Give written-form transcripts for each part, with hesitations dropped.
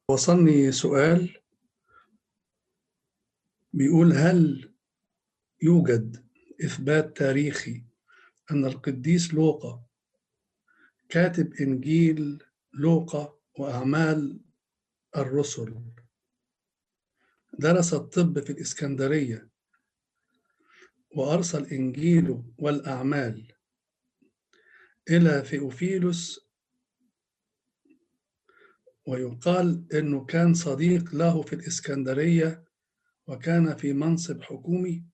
وصلني سؤال بيقول: هل يوجد إثبات تاريخي أن القديس لوقا كاتب إنجيل لوقا وأعمال الرسل درس الطب في الإسكندرية وأرسل إنجيله والأعمال إلى ثيوفيلوس، ويقال أنه كان صديق له في الإسكندرية وكان في منصب حكومي؟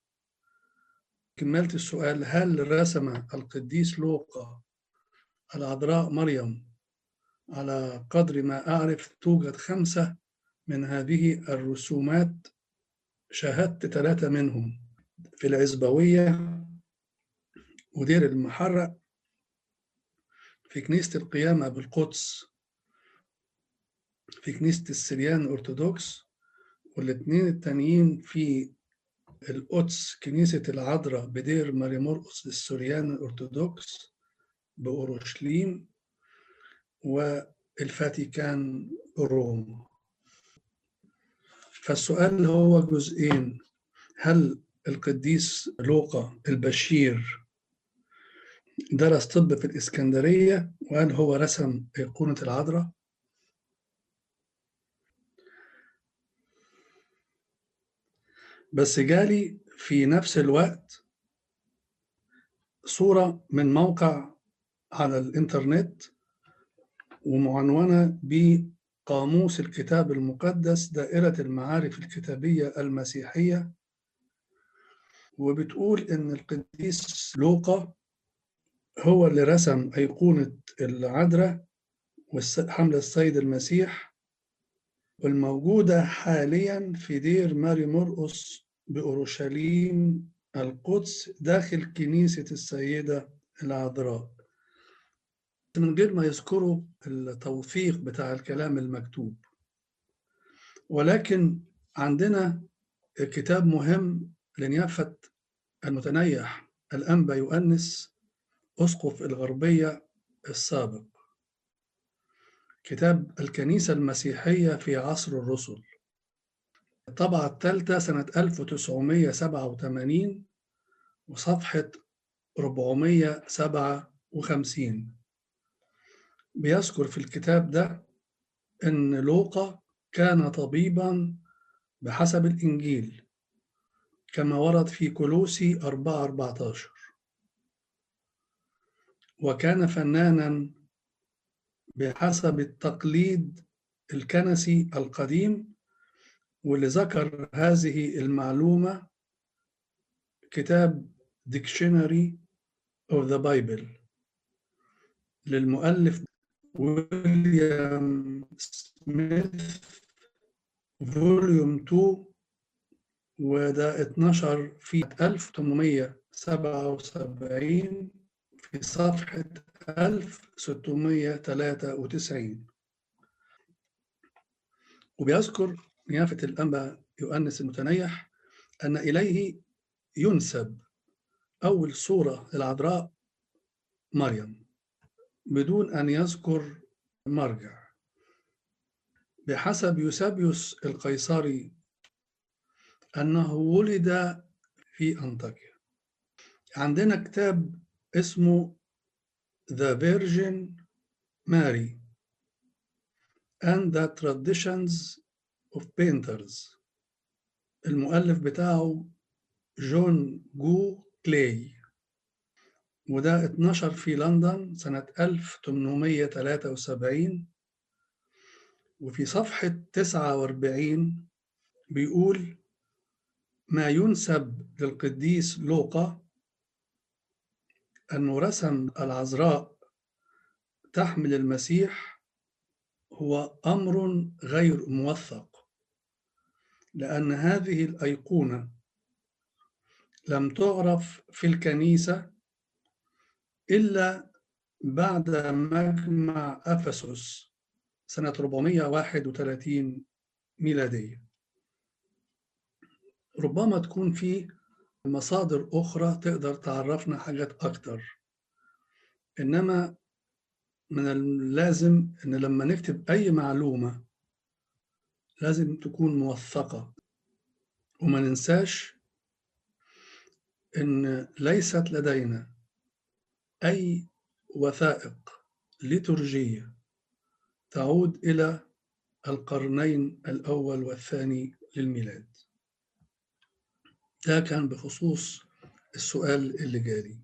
كملت السؤال: هل رسم القديس لوقا العذراء مريم؟ على قدر ما أعرف توجد 5 من هذه الرسومات، شاهدت 3 منهم في العزبوية ودير المحرق في كنيسة القيامة بالقدس في كنيسة السريان الأرثوذكس، والاثنين التانيين في القدس كنيسة العذراء بدير ماري مرقس السريان الأرثوذكس بأورشليم، والفاتيكان روما. فالسؤال هو جزئين: هل القديس لوقا البشير درس طب في الإسكندرية؟ وهل هو رسم أيقونة العذراء؟ بس جالي في نفس الوقت صورة من موقع على الإنترنت ومعنونة بقاموس الكتاب المقدس دائرة المعارف الكتابية المسيحية، وبتقول إن القديس لوقا هو اللي رسم أيقونة العذراء وحمل السيد المسيح، والموجودة حاليا في دير ماري مرقس بأورشليم القدس داخل كنيسة السيدة العذراء، من غير ما يذكروا التوثيق بتاع الكلام المكتوب. ولكن عندنا كتاب مهم لنيافة المتنيح الأنبا يؤنس أسقف الغربية السابق، كتاب الكنيسة المسيحية في عصر الرسل، الطبعة الثالثة سنة 1987 وصفحة 457. بيذكر في الكتاب ده إن لوقا كان طبيبا بحسب الإنجيل كما ورد في كولوسي 4:14، وكان فنانا بحسب التقليد الكنسي القديم، واللي ذكر هذه المعلومة كتاب Dictionary of the Bible للمؤلف ويليام سميث فوليوم 2، وده اتنشر في 1877 في صفحة 1693. وبيذكر نيافة الأنبا يؤنس المتنيح أن إليه ينسب أول صورة العذراء مريم بدون أن يذكر مرجع، بحسب يوسابيوس القيصري أنه ولد في أنطاكيا. عندنا كتاب اسمه The Virgin Mary and the Traditions of Painters، المؤلف بتاعه جون جو كلاي، وده اتنشر في لندن سنة 1873. وفي صفحة 49 بيقول: ما ينسب للقديس لوقا أنه رسم العذراء تحمل المسيح هو أمر غير موثق، لأن هذه الأيقونة لم تعرف في الكنيسة إلا بعد مجمع أفسس سنة 431 ميلادية. ربما تكون في مصادر أخرى تقدر تعرفنا حاجات أكتر، إنما من اللازم إن لما نكتب أي معلومة لازم تكون موثقة، وما ننساش إن ليست لدينا أي وثائق ليتورجية تعود إلى القرنين الأول والثاني للميلاد. ده كان بخصوص السؤال اللي جالي.